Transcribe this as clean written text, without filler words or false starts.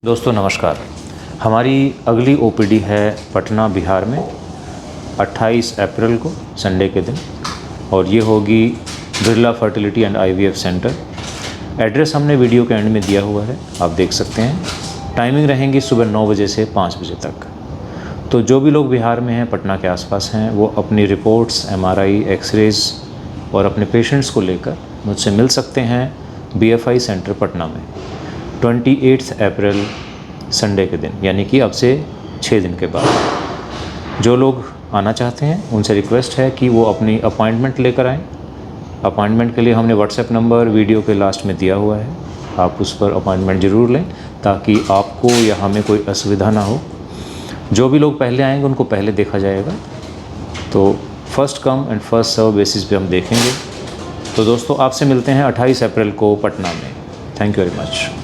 दोस्तों नमस्कार। हमारी अगली ओपीडी है पटना बिहार में 28 अप्रैल को संडे के दिन, और ये होगी Birla fertility and IVF centre. Address हमने वीडियो के एंड में दिया हुआ है, आप देख सकते हैं। टाइमिंग रहेंगी सुबह 9 बजे से 5 बजे तक। तो जो भी लोग बिहार में हैं, पटना के आसपास हैं, वो अपनी रिपोर्ट्स, एमआरआई, एक्सरेज और अपने पेशेंट्स को लेकर मुझसे मिल सकते हैं बीएफआई सेंटर पटना में 28 अप्रैल संडे के दिन, यानी कि अब से 6 दिन के बाद। जो लोग आना चाहते हैं उनसे रिक्वेस्ट है कि वो अपनी अपॉइंटमेंट लेकर आएँ। अपॉइंटमेंट के लिए हमने व्हाट्सएप नंबर वीडियो के लास्ट में दिया हुआ है, आप उस पर अपॉइंटमेंट ज़रूर लें ताकि आपको या हमें कोई असुविधा ना हो। जो भी लोग पहले आएंगे उनको पहले देखा जाएगा, तो first come and first serve basis पे हम देखेंगे। तो दोस्तों आपसे मिलते हैं 28 अप्रैल को पटना में। Thank you very much.